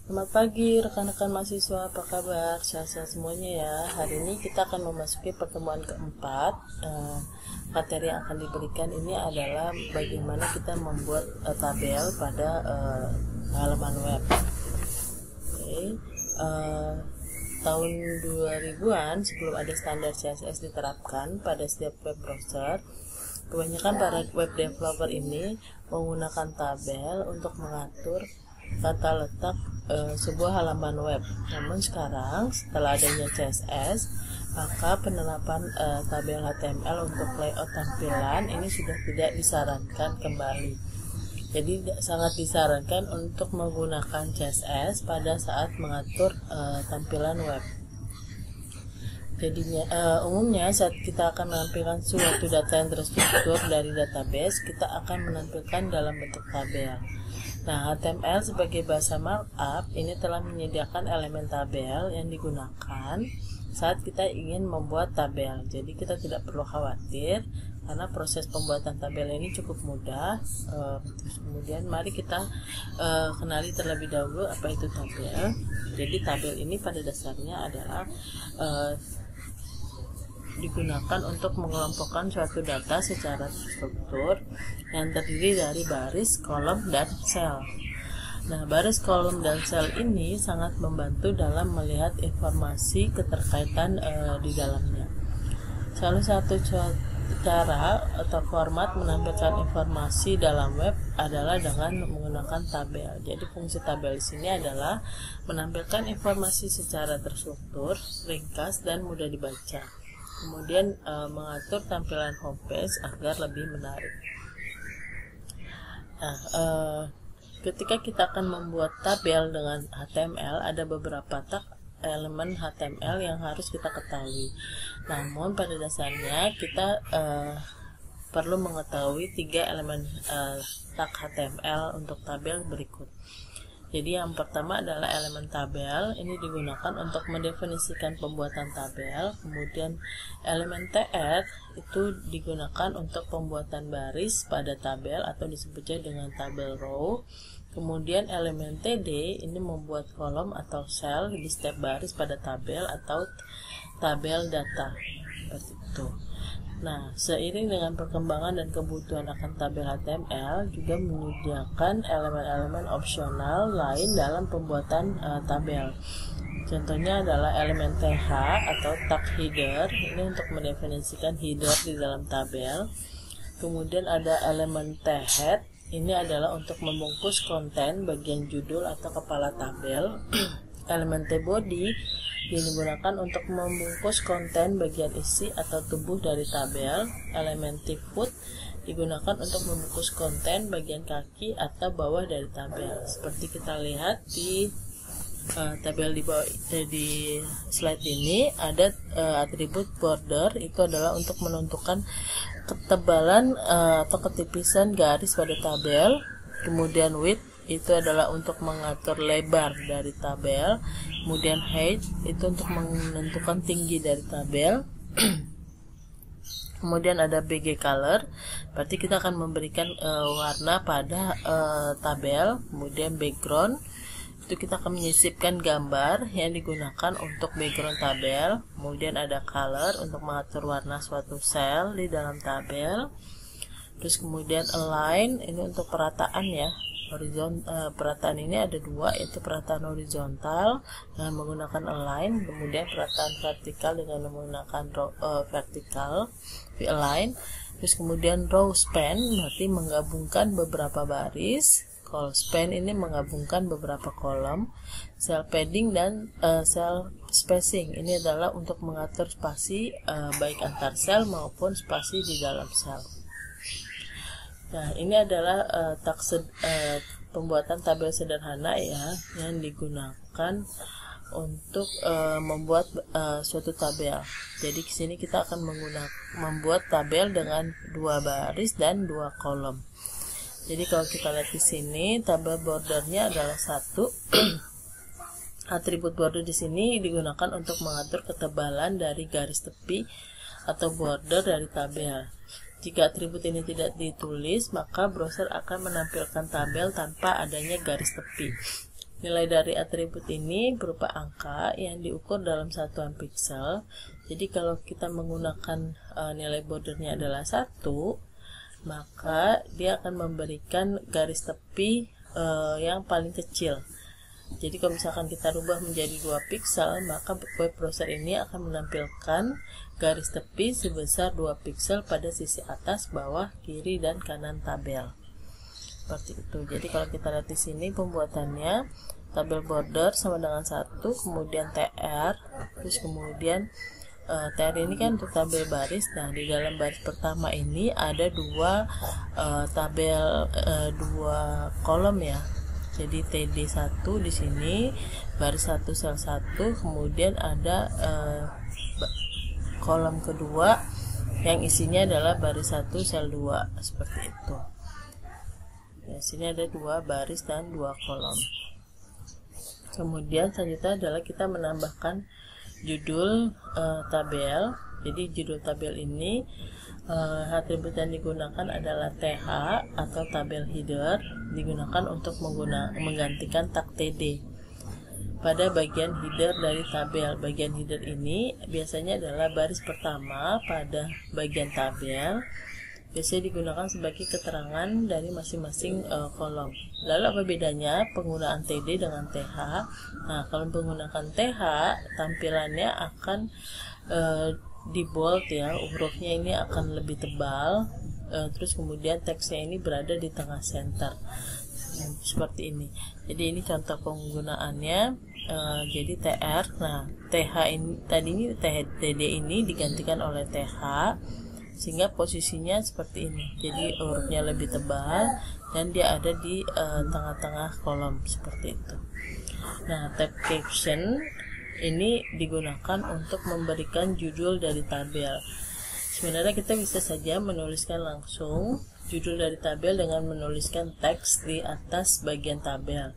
Selamat pagi rekan-rekan mahasiswa, apa kabar? Sehat-sehat semuanya ya. Hari ini kita akan memasuki pertemuan keempat. Materi yang akan diberikan ini adalah bagaimana kita membuat tabel pada halaman web. Tahun 2000-an, sebelum ada standar CSS diterapkan pada setiap web browser, kebanyakan para web developer ini menggunakan tabel untuk mengatur tata letak sebuah halaman web. Namun sekarang setelah adanya CSS, maka penerapan tabel HTML untuk layout tampilan ini sudah tidak disarankan kembali. Jadi sangat disarankan untuk menggunakan CSS pada saat mengatur tampilan web. Jadinya umumnya saat kita akan menampilkan suatu data yang terstruktur dari database, kita akan menampilkan dalam bentuk tabel. Nah, HTML sebagai bahasa markup ini telah menyediakan elemen tabel yang digunakan saat kita ingin membuat tabel. Jadi kita tidak perlu khawatir karena proses pembuatan tabel ini cukup mudah. Kemudian mari kita kenali terlebih dahulu apa itu tabel. Jadi tabel ini pada dasarnya adalah digunakan untuk mengelompokkan suatu data secara terstruktur yang terdiri dari baris, kolom, dan sel. Nah, baris, kolom, dan sel ini sangat membantu dalam melihat informasi keterkaitan di dalamnya. Salah satu cara atau format menampilkan informasi dalam web adalah dengan menggunakan tabel. Jadi fungsi tabel di sini adalah menampilkan informasi secara terstruktur, ringkas, dan mudah dibaca. Kemudian mengatur tampilan homepage agar lebih menarik. Nah, ketika kita akan membuat tabel dengan HTML, ada beberapa elemen HTML yang harus kita ketahui. Namun pada dasarnya kita perlu mengetahui 3 elemen tag HTML untuk tabel berikut. Jadi yang pertama adalah elemen tabel, ini digunakan untuk mendefinisikan pembuatan tabel. Kemudian elemen tr itu digunakan untuk pembuatan baris pada tabel atau disebutnya dengan tabel row. Kemudian elemen td ini membuat kolom atau sel di setiap baris pada tabel atau tabel data, seperti itu. Nah, seiring dengan perkembangan dan kebutuhan akan tabel HTML juga menyediakan elemen-elemen opsional lain dalam pembuatan tabel. Contohnya adalah elemen th atau tag header, ini untuk mendefinisikan header di dalam tabel. Kemudian ada elemen thead, ini adalah untuk membungkus konten bagian judul atau kepala tabel. Elemen tbody digunakan untuk membungkus konten bagian isi atau tubuh dari tabel. Elemen tfoot digunakan untuk membungkus konten bagian kaki atau bawah dari tabel. Seperti kita lihat di tabel di bawah di slide ini ada atribut border, itu adalah untuk menentukan ketebalan atau ketipisan garis pada tabel. Kemudian width itu adalah untuk mengatur lebar dari tabel. Kemudian height itu untuk menentukan tinggi dari tabel. Kemudian ada bg color, berarti kita akan memberikan warna pada tabel. Kemudian background, itu kita akan menyisipkan gambar yang digunakan untuk background tabel. Kemudian ada color untuk mengatur warna suatu sel di dalam tabel. Terus kemudian align, ini untuk perataan ya. Perataan ini ada 2, yaitu perataan horizontal dengan menggunakan align, kemudian perataan vertikal dengan menggunakan vertikal align. Terus kemudian row span berarti menggabungkan beberapa baris, col span ini menggabungkan beberapa kolom, cell padding dan cell spacing ini adalah untuk mengatur spasi baik antar sel maupun spasi di dalam sel. Nah, ini adalah pembuatan tabel sederhana ya yang digunakan untuk membuat suatu tabel. Jadi di sini kita akan membuat tabel dengan 2 baris dan 2 kolom. Jadi kalau kita lihat di sini, tabel bordernya adalah 1. Atribut border di sini digunakan untuk mengatur ketebalan dari garis tepi atau border dari tabel. Jika atribut ini tidak ditulis, maka browser akan menampilkan tabel tanpa adanya garis tepi. Nilai dari atribut ini berupa angka yang diukur dalam satuan piksel. Jadi kalau kita menggunakan nilai bordernya adalah 1, maka dia akan memberikan garis tepi yang paling kecil. Jadi kalau misalkan kita rubah menjadi 2 piksel, maka web browser ini akan menampilkan garis tepi sebesar 2 piksel pada sisi atas, bawah, kiri, dan kanan tabel. Seperti itu. Jadi kalau kita lihat di sini pembuatannya, tabel border sama dengan 1, kemudian TR, terus kemudian TR ini kan untuk tabel baris. Nah, di dalam baris pertama ini ada 2 kolom ya. Jadi TD1 di sini, baris 1 sel 1, kemudian ada kolom kedua yang isinya adalah baris 1 sel 2, seperti itu. Ya, sini ada 2 baris dan 2 kolom. Kemudian selanjutnya adalah kita menambahkan judul tabel. Jadi judul tabel ini atribut yang digunakan adalah TH atau tabel header, digunakan untuk menggantikan tag TD pada bagian header dari tabel. Bagian header ini biasanya adalah baris pertama pada bagian tabel, biasanya digunakan sebagai keterangan dari masing-masing kolom. Lalu apa bedanya penggunaan TD dengan TH? Nah, kalau menggunakan TH, tampilannya akan di bold ya, hurufnya ini akan lebih tebal, terus kemudian teksnya ini berada di tengah center, seperti ini. Jadi ini contoh penggunaannya. Jadi TR, nah TH ini tadi ini TD ini digantikan oleh TH, sehingga posisinya seperti ini. Jadi hurufnya lebih tebal dan dia ada di tengah-tengah kolom, seperti itu. Nah, tab caption ini digunakan untuk memberikan judul dari tabel. Sebenarnya kita bisa saja menuliskan langsung judul dari tabel dengan menuliskan teks di atas bagian tabel.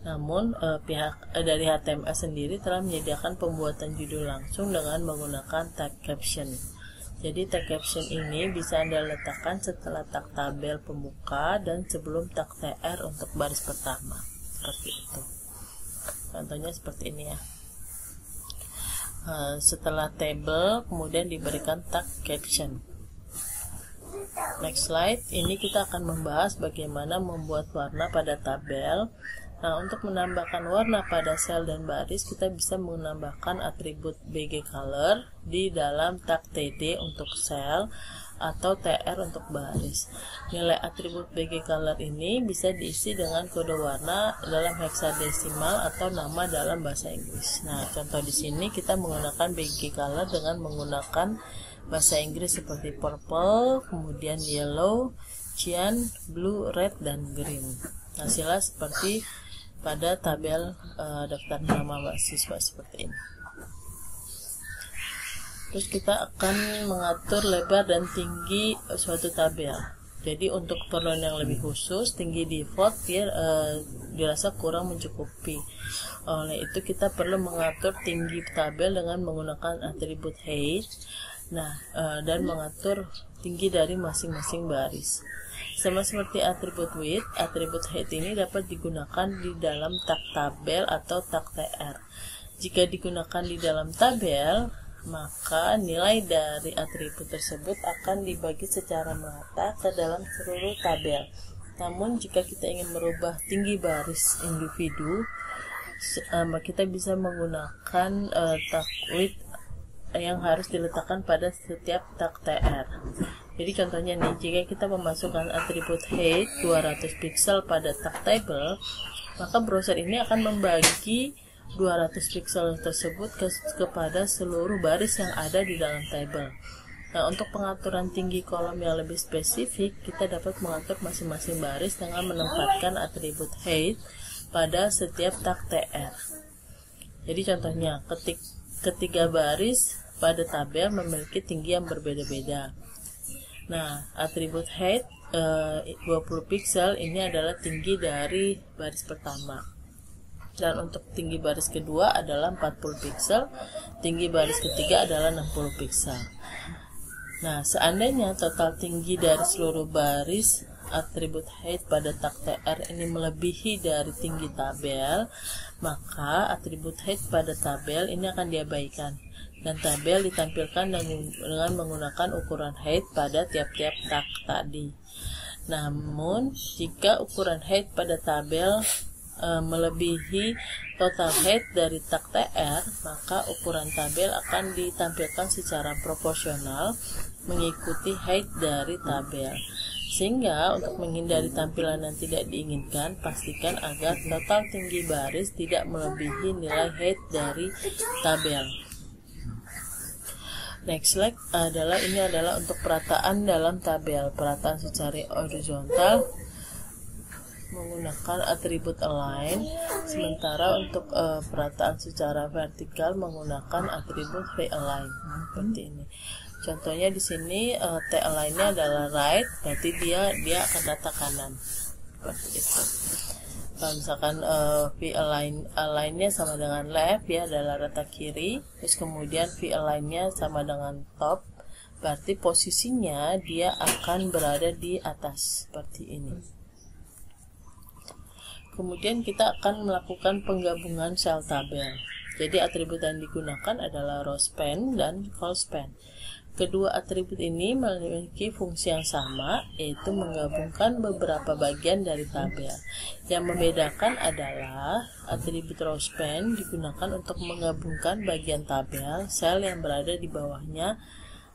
Namun pihak dari HTML sendiri telah menyediakan pembuatan judul langsung dengan menggunakan tag caption. Jadi tag caption ini bisa Anda letakkan setelah tag tabel pembuka dan sebelum tag TR untuk baris pertama. Seperti itu. Contohnya seperti ini ya. Setelah table kemudian diberikan tag caption. Next slide, ini kita akan membahas bagaimana membuat warna pada tabel. Nah, untuk menambahkan warna pada sel dan baris, kita bisa menambahkan atribut BG color di dalam tag TD untuk sel atau TR untuk baris. Nilai atribut BG color ini bisa diisi dengan kode warna dalam heksadesimal atau nama dalam bahasa Inggris. Nah, contoh di sini kita menggunakan BG color dengan menggunakan bahasa Inggris seperti purple, kemudian yellow, cyan, blue, red, dan green. Hasilnya seperti pada tabel daftar nama mahasiswa seperti ini. Terus kita akan mengatur lebar dan tinggi suatu tabel. Jadi untuk keperluan yang lebih khusus, tinggi default dia dirasa kurang mencukupi. Oleh itu kita perlu mengatur tinggi tabel dengan menggunakan atribut height. Nah, dan mengatur tinggi dari masing-masing baris. Sama seperti atribut width, atribut height ini dapat digunakan di dalam tag tabel atau tag TR. Jika digunakan di dalam tabel, maka nilai dari atribut tersebut akan dibagi secara merata ke dalam seluruh tabel. Namun jika kita ingin merubah tinggi baris individu, kita bisa menggunakan tag width yang harus diletakkan pada setiap tag TR. Jadi contohnya nih, jika kita memasukkan atribut height 200 pixel pada tag table, maka browser ini akan membagi 200 pixel tersebut kepada seluruh baris yang ada di dalam table. Nah, untuk pengaturan tinggi kolom yang lebih spesifik, kita dapat mengatur masing-masing baris dengan menempatkan atribut height pada setiap tag TR. Jadi contohnya, ketiga baris pada tabel memiliki tinggi yang berbeda-beda. Nah, atribut height 20 pixel ini adalah tinggi dari baris pertama. Dan untuk tinggi baris kedua adalah 40 pixel, tinggi baris ketiga adalah 60 pixel. Nah, seandainya total tinggi dari seluruh baris atribut height pada tag TR ini melebihi dari tinggi tabel, maka atribut height pada tabel ini akan diabaikan dan tabel ditampilkan dengan menggunakan ukuran height pada tiap-tiap tag tadi. Namun jika ukuran height pada tabel melebihi total height dari tag TR, maka ukuran tabel akan ditampilkan secara proporsional mengikuti height dari tabel. Sehingga untuk menghindari tampilan yang tidak diinginkan, pastikan agar total tinggi baris tidak melebihi nilai height dari tabel. Next slide ini adalah untuk perataan dalam tabel. Perataan secara horizontal menggunakan atribut align, sementara untuk perataan secara vertikal menggunakan atribut realign. Seperti ini. Contohnya di sini T align-nya adalah right, berarti dia akan rata kanan. Seperti itu. Kalau misalkan V align-nya sama dengan left, ya adalah rata kiri. Terus kemudian V align-nya sama dengan top, berarti posisinya dia akan berada di atas seperti ini. Kemudian kita akan melakukan penggabungan sel tabel. Jadi atribut yang digunakan adalah row span dan col span. Kedua atribut ini memiliki fungsi yang sama, yaitu menggabungkan beberapa bagian dari tabel. Yang membedakan adalah atribut row span digunakan untuk menggabungkan bagian tabel, sel yang berada di bawahnya,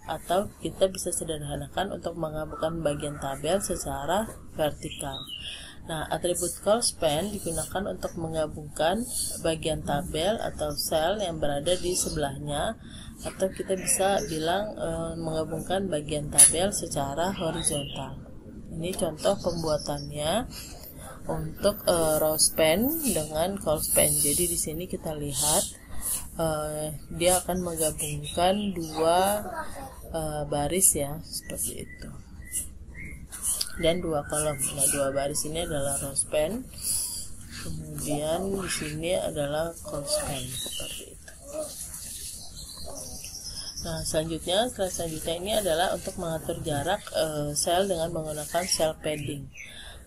atau kita bisa sederhanakan untuk menggabungkan bagian tabel secara vertikal. Nah, atribut col span digunakan untuk menggabungkan bagian tabel atau sel yang berada di sebelahnya, atau kita bisa bilang menggabungkan bagian tabel secara horizontal. Ini contoh pembuatannya untuk row span dengan col span. Jadi di sini kita lihat dia akan menggabungkan dua baris, ya, seperti itu, dan dua kolom. Nah, dua baris ini adalah row span, kemudian di sini adalah col span, seperti itu. Nah, selanjutnya ini adalah untuk mengatur jarak sel dengan menggunakan cell padding.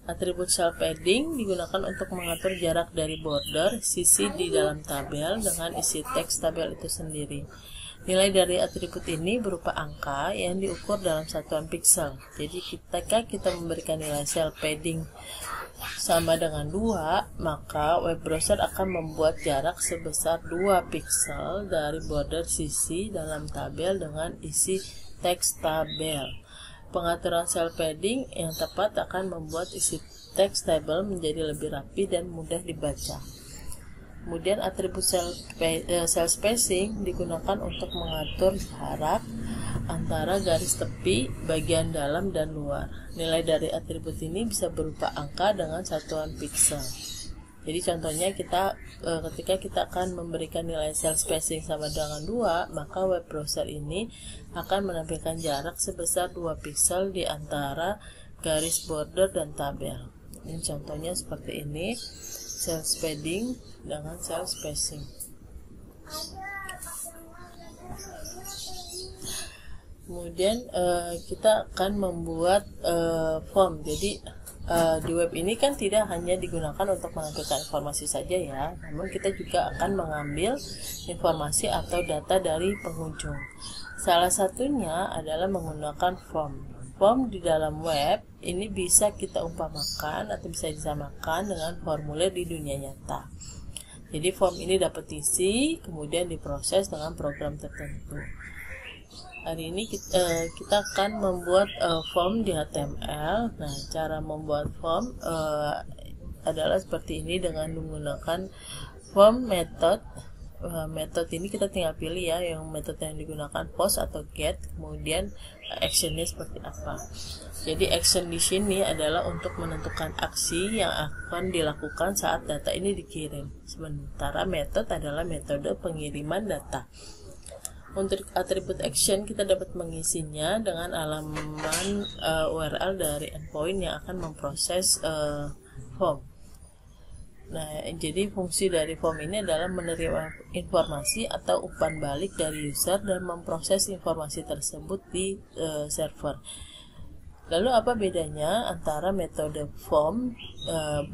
Atribut cell padding digunakan untuk mengatur jarak dari border sisi di dalam tabel dengan isi teks tabel itu sendiri. Nilai dari atribut ini berupa angka yang diukur dalam satuan pixel. Jadi ketika kita memberikan nilai cell padding sama dengan 2, maka web browser akan membuat jarak sebesar 2 pixel dari border sisi dalam tabel dengan isi teks tabel. Pengaturan cell padding yang tepat akan membuat isi teks tabel menjadi lebih rapi dan mudah dibaca. Kemudian atribut cell spacing digunakan untuk mengatur jarak antara garis tepi, bagian dalam dan luar. Nilai dari atribut ini bisa berupa angka dengan satuan pixel. Jadi contohnya ketika kita akan memberikan nilai cell spacing sama dengan 2, maka web browser ini akan menampilkan jarak sebesar 2 pixel di antara garis border dan tabel. Ini contohnya seperti ini. Cell padding dengan cell spacing. Kemudian kita akan membuat form. Jadi di web ini kan tidak hanya digunakan untuk menampilkan informasi saja, ya, namun kita juga akan mengambil informasi atau data dari pengunjung. Salah satunya adalah menggunakan form. Form di dalam web ini bisa kita umpamakan atau bisa disamakan dengan formulir di dunia nyata. Jadi form ini dapat diisi, kemudian diproses dengan program tertentu. Hari ini kita akan membuat form di HTML. Nah, cara membuat form adalah seperti ini dengan menggunakan form method. Metode ini kita tinggal pilih, ya, yang metode yang digunakan post atau get, kemudian actionnya seperti apa. Jadi action di sini adalah untuk menentukan aksi yang akan dilakukan saat data ini dikirim. Sementara metode adalah metode pengiriman data. Untuk atribut action kita dapat mengisinya dengan halaman URL dari endpoint yang akan memproses form. Nah, jadi fungsi dari form ini adalah menerima informasi atau umpan balik dari user dan memproses informasi tersebut di server. Lalu apa bedanya antara metode form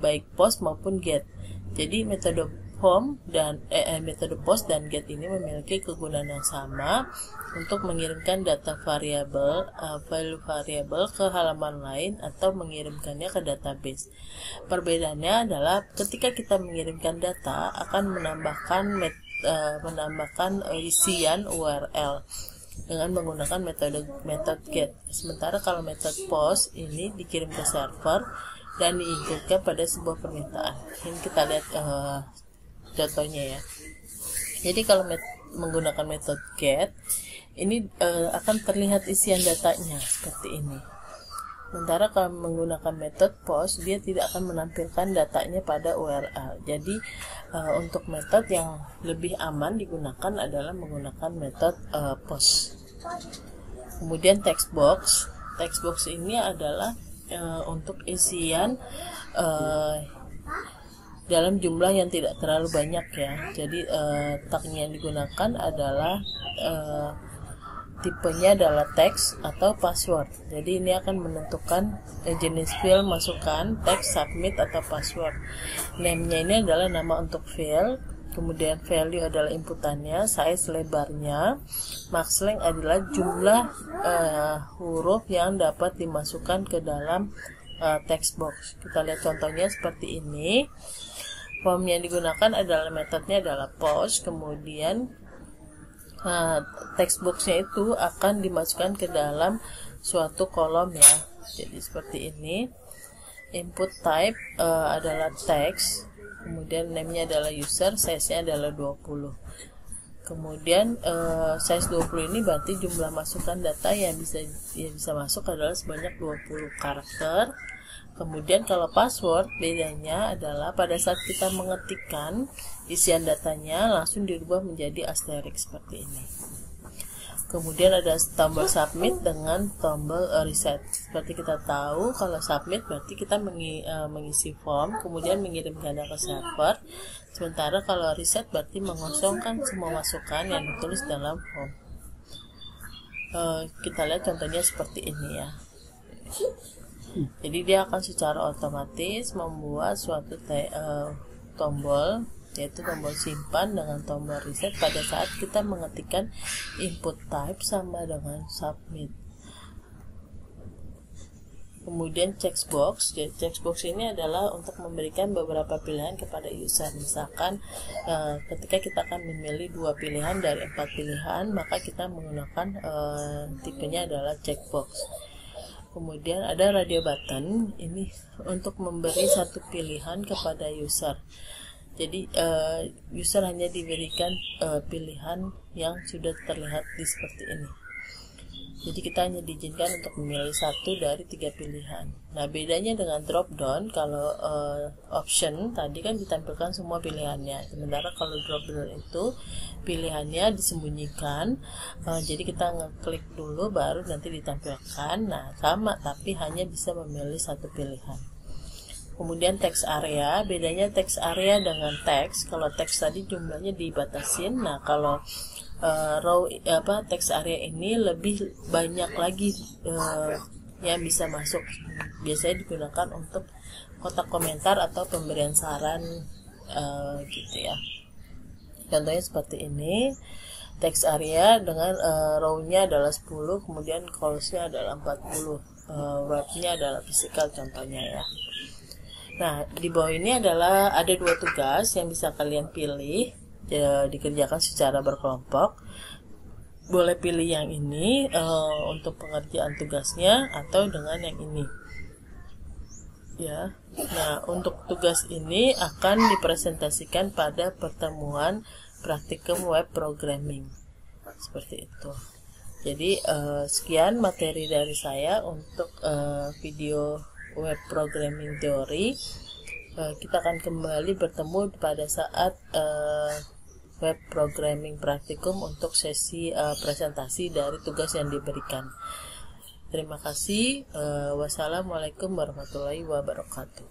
baik post maupun get? Jadi metode form dan metode post dan get ini memiliki kegunaan yang sama untuk mengirimkan data variabel, value variabel ke halaman lain atau mengirimkannya ke database. Perbedaannya adalah ketika kita mengirimkan data akan menambahkan isian URL dengan menggunakan metode get. Sementara kalau metode post ini dikirim ke server dan diinputkan pada sebuah permintaan. Ini kita lihat contohnya ya. Jadi kalau menggunakan metode get ini akan terlihat isian datanya seperti ini. Sementara kalau menggunakan metode post dia tidak akan menampilkan datanya pada URL. Jadi untuk metode yang lebih aman digunakan adalah menggunakan metode post. Kemudian text box ini adalah untuk isian dalam jumlah yang tidak terlalu banyak ya. Jadi tagnya yang digunakan adalah tipenya adalah teks atau password. Jadi ini akan menentukan jenis field masukkan, teks, submit atau password. Name-nya ini adalah nama untuk field, kemudian value adalah inputannya, size lebarnya, max length adalah jumlah huruf yang dapat dimasukkan ke dalam text box. Kita lihat contohnya seperti ini. Form yang digunakan adalah metodenya adalah post, kemudian text boxnya itu akan dimasukkan ke dalam suatu kolom ya. Jadi seperti ini. Input type adalah text, kemudian name-nya adalah user, size-nya adalah 20. Kemudian size 20 ini berarti jumlah masukan data yang bisa masuk adalah sebanyak 20 karakter. Kemudian kalau password bedanya adalah pada saat kita mengetikkan isian datanya langsung dirubah menjadi asterik seperti ini. Kemudian ada tombol submit dengan tombol reset. Seperti kita tahu kalau submit berarti kita mengisi form kemudian mengirimkannya ke server. Sementara kalau reset berarti mengosongkan semua masukan yang ditulis dalam form. Kita lihat contohnya seperti ini ya. Jadi dia akan secara otomatis membuat suatu tombol, yaitu tombol simpan dengan tombol reset pada saat kita mengetikkan input type sama dengan submit. Kemudian checkbox. Jadi checkbox ini adalah untuk memberikan beberapa pilihan kepada user. Misalkan ketika kita akan memilih 2 pilihan dari 4 pilihan, maka kita menggunakan tipenya adalah checkbox. Kemudian ada radio button, ini untuk memberi satu pilihan kepada user. Jadi user hanya diberikan pilihan yang sudah terlihat di seperti ini. Jadi kita hanya diizinkan untuk memilih 1 dari 3 pilihan. Nah bedanya dengan drop down, kalau option tadi kan ditampilkan semua pilihannya. Sementara kalau drop down itu pilihannya disembunyikan. Jadi kita ngeklik dulu baru nanti ditampilkan. Nah sama tapi hanya bisa memilih 1 pilihan. Kemudian text area, bedanya text area dengan teks. Kalau teks tadi jumlahnya dibatasin. Nah kalau text area ini lebih banyak lagi yang bisa masuk. Biasanya digunakan untuk kotak komentar atau pemberian saran gitu ya. Contohnya seperti ini. Text area dengan row-nya adalah 10, kemudian columns-nya adalah 40. Word-nya adalah physical contohnya ya. Nah, di bawah ini adalah ada 2 tugas yang bisa kalian pilih. Dikerjakan secara berkelompok. Boleh pilih yang ini untuk pengerjaan tugasnya atau dengan yang ini ya. Nah untuk tugas ini akan dipresentasikan pada pertemuan praktikum web programming seperti itu. Jadi sekian materi dari saya untuk video web programming teori. Kita akan kembali bertemu pada saat web programming praktikum untuk sesi presentasi dari tugas yang diberikan. Terima kasih. Wassalamualaikum warahmatullahi wabarakatuh.